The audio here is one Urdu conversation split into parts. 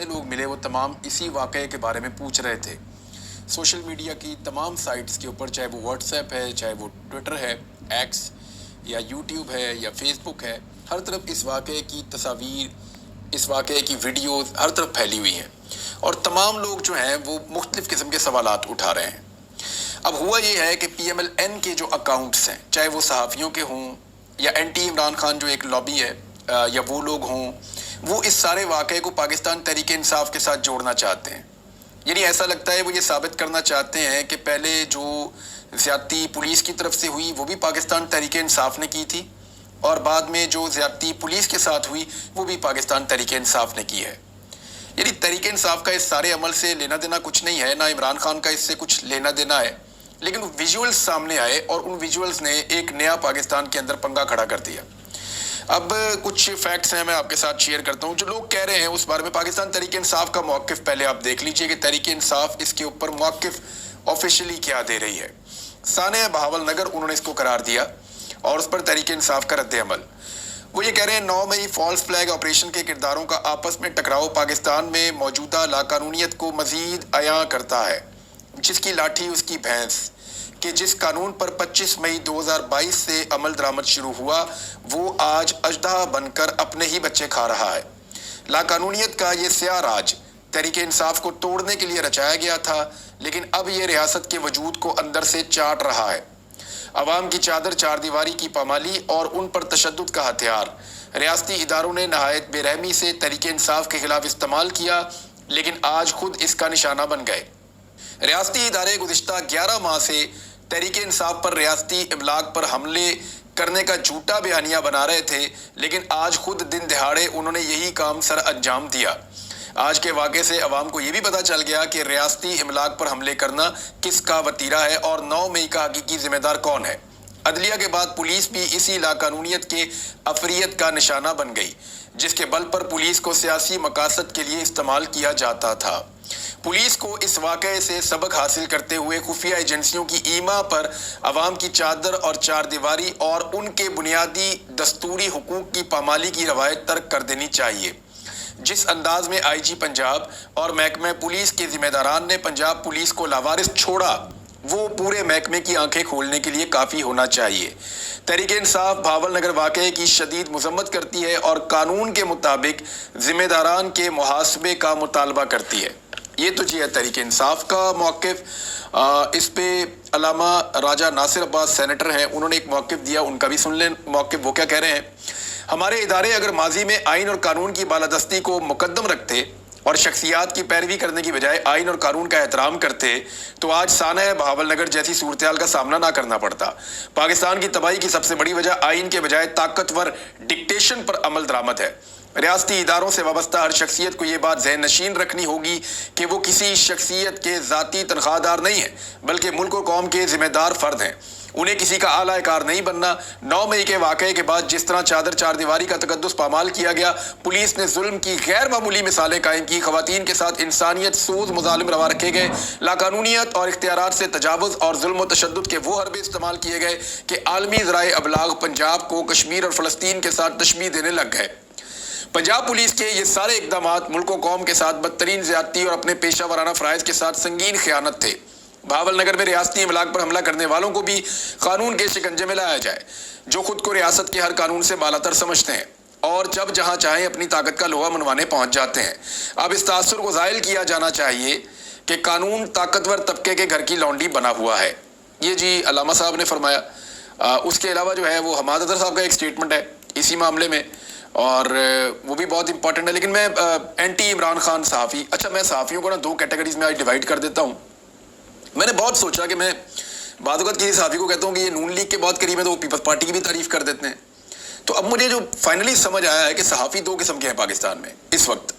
لوگ ملے وہ تمام اسی واقعے کے بارے میں پوچھ رہے تھے۔ سوشل میڈیا کی تمام سائٹس کے اوپر، چاہے وہ واٹس ایپ ہے، چاہے وہ ٹویٹر ہے، ایکس یا یوٹیوب ہے یا فیس بک ہے، ہر طرف اس واقعے کی تصاویر، اس واقعے کی ویڈیوز ہر طرف پھیلی ہوئی ہیں، اور تمام لوگ جو ہیں وہ مختلف قسم کے سوالات اٹھا رہے ہیں۔ اب ہوا یہ ہے کہ پی ایم ایل این کے جو اکاؤنٹس ہیں، چاہے وہ صحافیوں کے ہوں یا اینٹی عمران خان جو ایک لابی ہے، یا وہ لوگ ہوں، وہ اس سارے واقعے کو پاکستان تحریک انصاف کے ساتھ جوڑنا چاہتے ہیں۔ یعنی ایسا لگتا ہے وہ یہ ثابت کرنا چاہتے ہیں کہ پہلے جو زیادتی پولیس کی طرف سے ہوئی وہ بھی پاکستان تحریک انصاف نے کی تھی، اور بعد میں جو زیادتی پولیس کے ساتھ ہوئی وہ بھی پاکستان تحریک انصاف نے کی ہے۔ یعنی تحریک انصاف کا اس سارے عمل سے لینا دینا کچھ نہیں ہے، نہ عمران خان کا اس سے کچھ لینا دینا ہے، لیکن ویژولز سامنے آئے اور ان ویژولز نے ایک نیا پاکستان کے اندر پنگا کھڑا کر دیا۔ اب کچھ فیکٹس ہیں، میں آپ کے ساتھ شیئر کرتا ہوں جو لوگ کہہ رہے ہیں اس بارے میں۔ پاکستان تحریک انصاف کا موقف پہلے آپ دیکھ لیجئے کہ تحریک انصاف اس کے اوپر موقف آفیشلی کیا دے رہی ہے۔ سانحہ بہاول نگر انہوں نے اس کو قرار دیا اور اس پر تحریک انصاف کا رد عمل۔ وہ یہ کہہ رہے ہیں 9 مئی فالس فلیگ آپریشن کے کرداروں کا آپس میں ٹکراؤ پاکستان میں موجودہ لاقانونیت کو مزید عیاں کرتا ہے۔ جس کی لاٹھی اس کی بھینس، کہ جس قانون پر 25 مئی 2022 سے عمل درآمد شروع ہوا وہ آج اژدہا بن کر اپنے ہی بچے کھا رہا ہے۔ لاقانونیت کا یہ سیاہ راج تحریک انصاف کو توڑنے کے لیے رچایا گیا تھا، لیکن اب یہ ریاست کے وجود کو اندر سے چاٹ رہا ہے۔ عوام کی چادر چار دیواری کی پامالی اور ان پر تشدد کا ہتھیار ریاستی اداروں نے نہایت بے رحمی سے تحریک انصاف کے خلاف استعمال کیا، لیکن آج خود اس کا نشانہ بن گئے۔ ریاستی ادارے گزشتہ 11 ماہ سے تحریک انصاف پر ریاستی ابلاغ پر حملے کرنے کا جھوٹا بیانیہ بنا رہے تھے، لیکن آج خود دن دہاڑے انہوں نے یہی کام سر انجام دیا۔ آج کے واقعے سے عوام کو یہ بھی پتہ چل گیا کہ ریاستی ابلاغ پر حملے کرنا کس کا وتیرہ ہے اور 9 مئی کا حقیقی ذمہ دار کون ہے۔ عدلیہ کے بعد پولیس بھی اسی لاقانونیت کے افریت کا نشانہ بن گئی، جس کے بل پر پولیس کو سیاسی مقاصد کے لیے استعمال کیا جاتا تھا۔ پولیس کو اس واقعے سے سبق حاصل کرتے ہوئے خفیہ ایجنسیوں کی ایما پر عوام کی چادر اور چار دیواری اور ان کے بنیادی دستوری حقوق کی پامالی کی روایت ترک کر دینی چاہیے۔ جس انداز میں آئی جی پنجاب اور محکمہ پولیس کے ذمہ داران نے پنجاب پولیس کو لاوارث چھوڑا، وہ پورے محکمے کی آنکھیں کھولنے کے لیے کافی ہونا چاہیے۔ تحریک انصاف بہاول نگر واقعے کی شدید مذمت کرتی ہے اور قانون کے مطابق ذمہ داران کے محاسبے کا مطالبہ کرتی ہے۔ یہ تو جی ہے تحریک انصاف کا موقف۔ اس پہ علامہ راجہ ناصر عباس سینیٹر ہیں، انہوں نے ایک موقف دیا، ان کا بھی سن لیں موقف۔ وہ کیا کہہ رہے ہیں؟ ہمارے ادارے اگر ماضی میں آئین اور قانون کی بالادستی کو مقدم رکھتے اور شخصیات کی پیروی کرنے کی بجائے آئین اور قانون کا احترام کرتے تو آج سانحہ بہاول نگر جیسی صورتحال کا سامنا نہ کرنا پڑتا۔ پاکستان کی تباہی کی سب سے بڑی وجہ آئین کے بجائے طاقتور ڈکٹیشن پر عمل درآمد ہے۔ ریاستی اداروں سے وابستہ ہر شخصیت کو یہ بات ذہن نشین رکھنی ہوگی کہ وہ کسی شخصیت کے ذاتی تنخواہ دار نہیں ہیں، بلکہ ملک و قوم کے ذمہ دار فرد ہیں۔ انہیں کسی کا اعلی کار نہیں بننا۔ 9 مئی کے واقعے کے بعد جس طرح چادر چار دیواری کا تقدس پامال کیا گیا، پولیس نے ظلم کی غیر معمولی مثالیں قائم کی، خواتین کے ساتھ انسانیت سوز مظالم روا رکھے گئے، لاقانونیت اور اختیارات سے تجاوز اور ظلم و تشدد کے وہ حربے استعمال کیے گئے کہ عالمی ذرائع ابلاغ پنجاب کو کشمیر اور فلسطین کے ساتھ تشبیہ دینے لگ گئے۔ پنجاب پولیس کے یہ سارے اقدامات ملک و قوم کے ساتھ بدترین زیادتی اور اپنے پیشہ ورانہ فرائض کے ساتھ سنگین خیانت تھے۔ بہاول نگر میں ریاستی املاک پر حملہ کرنے والوں کو بھی قانون کے شکنجے میں لایا جائے، جو خود کو ریاست کے ہر قانون سے بالاتر سمجھتے ہیں اور جب جہاں چاہیں اپنی طاقت کا لوہا منوانے پہنچ جاتے ہیں۔ اب اس تاثر کو زائل کیا جانا چاہیے کہ قانون طاقتور طبقے کے گھر کی لونڈی بنا ہوا ہے۔ یہ جی علامہ صاحب نے فرمایا۔ اس کے علاوہ جو ہے وہ حماد اظہر صاحب کا ایک سٹیٹمنٹ ہے اسی معاملے میں، اور وہ بھی بہت امپورٹنٹ ہے۔ لیکن میں اینٹی عمران خان صحافی، اچھا میں صحافیوں کو نا 2 کیٹیگریز میں آج ڈیوائڈ کر دیتا ہوں۔ میں نے بہت سوچا کہ میں بعض اوقات کسی صحافی کو کہتا ہوں کہ یہ نون لیگ کے بہت قریب ہے تو وہ پیپلز پارٹی کی بھی تعریف کر دیتے ہیں۔ تو اب مجھے جو فائنلی سمجھ آیا ہے کہ صحافی 2 قسم کے ہیں پاکستان میں اس وقت،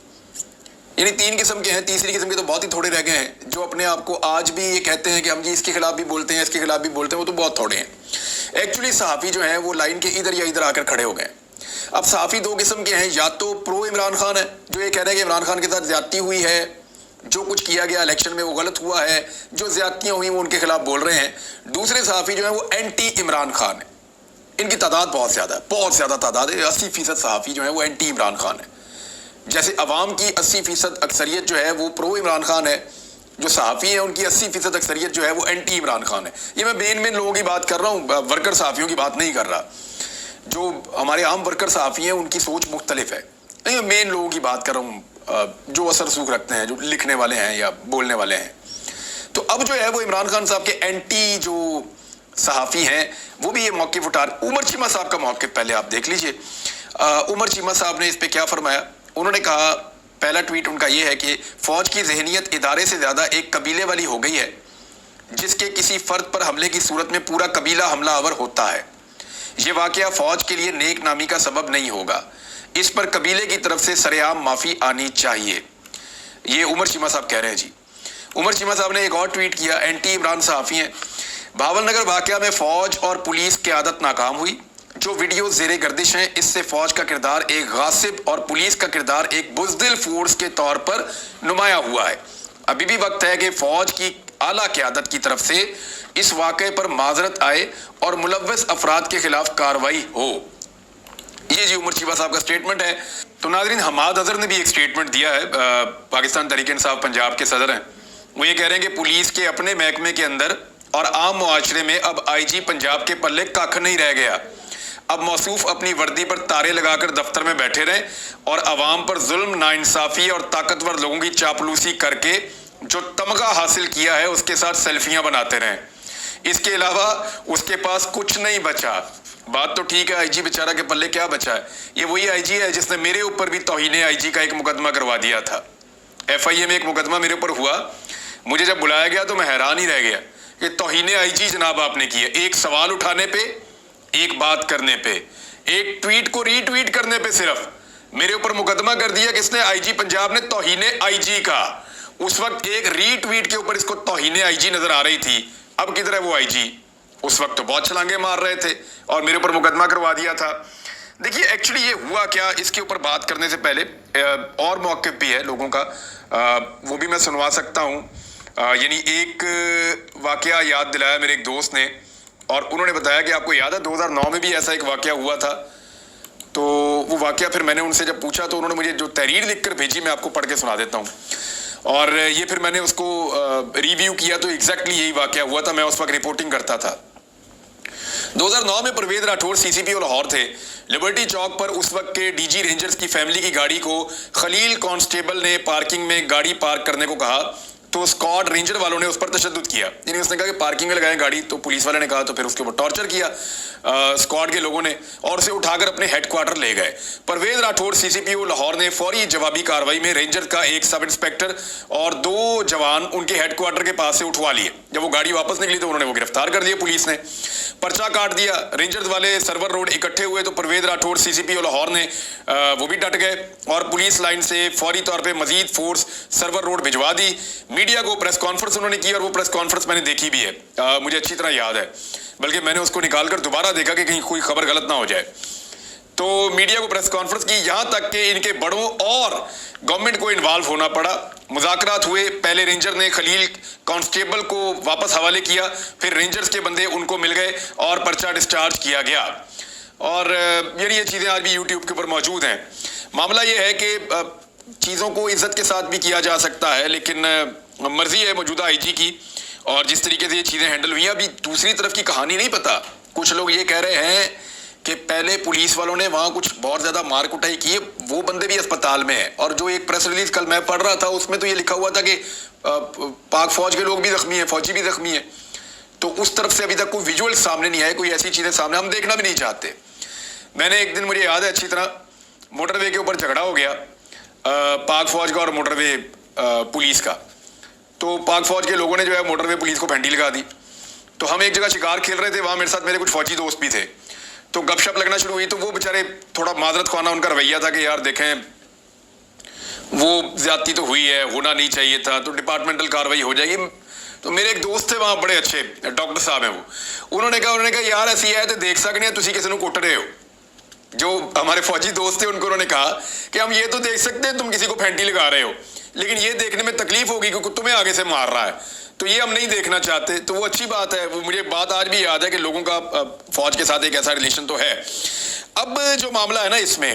یعنی 3 قسم کے ہیں، تیسری قسم کے تو بہت ہی تھوڑے رہ گئے ہیں جو اپنے آپ کو آج بھی یہ کہتے ہیں کہ ہم جی اس کے خلاف بھی بولتے ہیں، اس کے خلاف بھی بولتے ہیں، وہ تو بہت تھوڑے ہیں۔ ایکچولی صحافی جو ہیں وہ لائن کے ادھر یا ادھر آ کر کھڑے ہو گئے۔ اب صحافی 2 قسم کے ہیں، یا تو پرو عمران خان ہے جو یہ کہہ رہے ہیں کہ عمران خان کے ساتھ زیادتی ہوئی ہے، جو کچھ کیا گیا الیکشن میں وہ غلط ہوا ہے، جو زیادتیاں ہوئی وہ ان کے خلاف بول رہے ہیں۔ دوسرے صحافی جو ہیں وہ اینٹی عمران خان ہیں، ان کی تعداد بہت زیادہ ہے، بہت زیادہ تعداد ہے، 80% صحافی جو ہیں وہ اینٹی عمران خان ہیں۔ جیسے عوام کی 80% اکثریت جو ہے وہ پرو عمران خان ہے، جو صحافی ہیں ان کی 80% اکثریت جو ہے وہ اینٹی عمران خان ہے. یہ میں مین لوگوں کی بات کر رہا ہوں، ورکر صحافیوں کی بات نہیں کر رہا. جو ہمارے عام ورکر صحافی ہیں ان کی سوچ مختلف ہے. میں مین لوگوں کی بات کر رہا ہوں جو اثر رسوخ رکھتے ہیں، جو لکھنے والے ہیں یا بولنے والے ہیں. تو اب جو ہے وہ عمران خان صاحب کے اینٹی جو صحافی ہیں وہ بھی یہ موقف اٹھا رہے. عمر چیمہ صاحب کا موقف پہلے آپ دیکھ لیجئے. عمر چیمہ صاحب نے اس پہ کیا فرمایا. انہوں نے کہا، پہلا ٹویٹ ان کا یہ ہے کہ فوج کی ذہنیت ادارے سے زیادہ ایک قبیلے والی ہو گئی ہے، جس کے کسی فرد پر حملے کی صورت میں پورا قبیلہ حملہ آور ہوتا ہے. یہ واقعہ فوج کے لیے نیک نامی کا سبب نہیں ہوگا. اس پر قبیلے کی طرف سے سرعام معافی آنی چاہیے. یہ عمر چیمہ صاحب کہہ رہے ہیں. جی عمر چیمہ صاحب نے ایک اور ٹویٹ کیا، اینٹی عمران صحافی ہیں. بھاول نگر واقعہ میں فوج اور پولیس قیادت ناکام ہوئی. جو ویڈیو زیر گردش ہیں اس سے فوج کا کردار ایک غاصب اور پولیس کا کردار ایک بزدل فورس کے طور پر نمایاں ہوا ہے. ابھی بھی وقت ہے کہ فوج کی اعلیٰ قیادت کی طرف سے اس واقعے پر معذرت آئے اور ملوث افراد کے خلاف کارروائی ہو. یہ جی عمر چیمہ صاحب کا سٹیٹمنٹ ہے. تو ناظرین، حماد اظہر نے بھی ایک سٹیٹمنٹ دیا ہے، پاکستان تحریک انصاف پنجاب کے صدر ہیں. وہ یہ کہہ رہے ہیں کہ پولیس کے اپنے محکمے کے اندر اور عام معاشرے میں اب آئی جی پنجاب کے پلے ککھ نہیں رہ گیا. اب موصوف اپنی وردی پر تارے لگا کر دفتر میں بیٹھے رہیں اور عوام پر ظلم، ناانصافی اور طاقتور لوگوں کی چاپلوسی کر کے جو تمغہ حاصل کیا ہے اس کے ساتھ سیلفیاں بناتے رہیں. اس کے علاوہ اس کے پاس کچھ نہیں بچا. بات تو ٹھیک ہے، آئی جی بیچارہ کے پلے کیا بچا ہے. یہ وہی آئی جی ہے جس نے میرے اوپر بھی توہین آئی جی کا ایک مقدمہ کروا دیا تھا. ایف آئی اے میں ایک مقدمہ میرے اوپر ہوا. مجھے جب بلایا گیا تو میں حیران ہی رہ گیا کہ توہین آئی جی جناب آپ نے کی ہے. ایک سوال اٹھانے پہ، ایک بات کرنے پہ، ایک ٹویٹ کو ری ٹویٹ کرنے پہ صرف میرے اوپر مقدمہ کر دیا کس نے؟ آئی جی پنجاب نے توہین آئی جی کا. اس وقت ایک ری ٹویٹ کے اوپر اس کو توہین آئی جی نظر آ رہی تھی. اب کدھر ہے وہ آئی جی؟ اس وقت تو بہت چھلانگے مار رہے تھے اور میرے اوپر مقدمہ کروا دیا تھا. دیکھیے ایکچولی یہ ہوا کیا، اس کے اوپر بات کرنے سے پہلے اور موقف بھی ہے لوگوں کا، وہ بھی میں سنوا سکتا ہوں. یعنی ایک واقعہ یاد دلایا میرے ایک دوست نے، اور انہوں نے بتایا کہ آپ کو یاد ہے 2009 میں بھی ایسا ایک واقعہ ہوا تھا. تو وہ واقعہ پھر میں نے ان سے جب پوچھا تو انہوں نے مجھے جو تحریر لکھ کر بھیجی میں آپ کو پڑھ کے سنا دیتا ہوں. اور یہ پھر میں نے اس کو ریویو کیا تو ایگزیکٹلی یہی واقعہ ہوا تھا. میں اس وقت رپورٹنگ کرتا تھا. 2009 میں پرویز راٹھور سی سی پی او لاہور تھے. لبرٹی چوک پر اس وقت کے ڈی جی رینجرز کی فیملی کی گاڑی کو خلیل کانسٹیبل نے پارکنگ میں گاڑی پارک کرنے کو کہا تو اسکواڈ رینجر والوں نے اس پر تشدد کیا. یعنی اس نے کہا کہ پارکنگ میں لگائیں گاڑی، تو پولیس والے نے کہا تو پھر اس کے اوپر ٹارچر کیا اسکواڈ کے لوگوں نے اور اسے اٹھا کر اپنے ہیڈ کوارٹر لے گئے. پرویز راٹھور سی سی پی او لاہور نے فوری جوابی کارروائی میں رینجر کا ایک سب انسپیکٹر اور 2 جوان ان کے ہیڈ کوارٹر کے پاس سے اٹھوا لیے. جب وہ گاڑی واپس نکلی تو انہوں نے وہ گرفتار کر دیا. پولیس نے پرچہ کاٹ دیا. رینجرز والے سرور روڈ اکٹھے ہوئے تو پرویز راٹھور سی سی پی او لاہور نے وہ بھی ڈٹ گئے اور پولیس لائن سے فوری طور پہ مزید فورس سرور روڈ بھجوا دی. میڈیا کو پریس کانفرنس انہوں نے کی اور وہ پریس کانفرنس میں نے دیکھی بھی ہے، مجھے اچھی طرح یاد ہے، بلکہ میں نے اس کو نکال کر دوبارہ دیکھا کہ کہیں کوئی خبر غلط نہ ہو جائے. تو میڈیا کو پریس کانفرنس کی، یہاں تک کہ ان کے بڑوں اور گورنمنٹ کو انوالو ہونا پڑا. مذاکرات ہوئے. پہلے رینجر نے خلیل کانسٹیبل کو واپس حوالے کیا، پھر رینجرز کے بندے ان کو مل گئے اور پرچہ ڈسچارج کیا گیا. اور یعنی یہ چیزیں آج بھی یوٹیوب کے اوپر موجود ہیں. معاملہ یہ ہے کہ چیزوں کو عزت کے ساتھ بھی کیا جا سکتا ہے، لیکن مرضی ہے موجودہ آئی جی کی اور جس طریقے سے یہ چیزیں ہینڈل ہوئی. ابھی دوسری طرف کی کہانی نہیں پتا. کچھ لوگ یہ کہہ رہے ہیں کہ پہلے پولیس والوں نے وہاں کچھ بہت زیادہ مار کٹائی کی ہے، وہ بندے بھی اسپتال میں ہیں. اور جو ایک پریس ریلیز کل میں پڑھ رہا تھا اس میں تو یہ لکھا ہوا تھا کہ پاک فوج کے لوگ بھی زخمی ہیں، فوجی بھی زخمی ہیں. تو اس طرف سے ابھی تک کوئی ویژول سامنے نہیں آئے، کوئی ایسی چیزیں سامنے ہم دیکھنا بھی نہیں چاہتے. میں نے ایک دن، مجھے یاد ہے اچھی طرح، موٹر وے کے اوپر جھگڑا ہو گیا پاک فوج کا اور موٹر وے پولیس کا. تو پاک فوج کے لوگوں نے جو ہے موٹر وے پولیس کو پھینٹی لگا دی. تو ہم ایک جگہ شکار کھیل رہے تھے، وہاں میرے ساتھ میرے کچھ فوجی دوست بھی تھے. تو گپ شپ لگنا شروع ہوئی تو وہ بیچارے تھوڑا معذرت خوانا ان کا رویہ تھا کہ یار دیکھیں وہ زیادتی تو ہوئی ہے، ہونا نہیں چاہیے تھا، تو ڈپارٹمنٹل کارروائی ہو جائے گی. تو میرے ایک دوست تھے وہاں، بڑے اچھے ڈاکٹر صاحب ہیں، وہ انہوں نے کہا یار ایسی ہے تو دیکھ سکتے ہیں تسی کسی کو کٹ رہے ہو. جو ہمارے فوجی دوست تھے ان کو انہوں نے کہا کہ ہم یہ تو دیکھ سکتے ہیں تم کسی کو پھینٹی لگا رہے ہو، لیکن یہ دیکھنے میں تکلیف ہوگی کہ تمہیں آگے سے مار رہا ہے، تو یہ ہم نہیں دیکھنا چاہتے. تو وہ اچھی بات ہے. وہ مجھے بات آج بھی یاد ہے کہ لوگوں کا فوج کے ساتھ ایک ایسا ریلیشن تو ہے. اب جو معاملہ ہے نا اس میں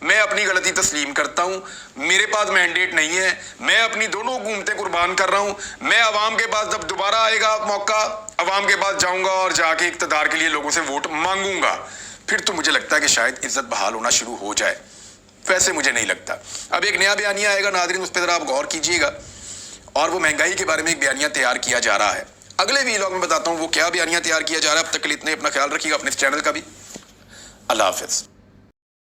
میں اپنی غلطی تسلیم کرتا ہوں، میرے پاس مینڈیٹ نہیں ہے، میں اپنی دونوں حکومتیں قربان کر رہا ہوں، میں عوام کے پاس جب دوبارہ آئے گا موقع عوام کے پاس جاؤں گا اور جا کے اقتدار کے لیے لوگوں سے ووٹ مانگوں گا، پھر تو مجھے لگتا ہے کہ شاید عزت بحال ہونا شروع ہو جائے. ویسے مجھے نہیں لگتا. اب ایک نیا بیانیہ آئے گا ناظرین، اس پہ ذرا آپ غور کیجئے گا، اور وہ مہنگائی کے بارے میں ایک بیانیہ تیار کیا جا رہا ہے. اگلے ویلاگ میں بتاتا ہوں وہ کیا بیانیہ تیار کیا جا رہا ہے. اب تک کے لیے اتنے، اپنا خیال رکھیے گا، اپنے اس چینل کا بھی. اللہ حافظ.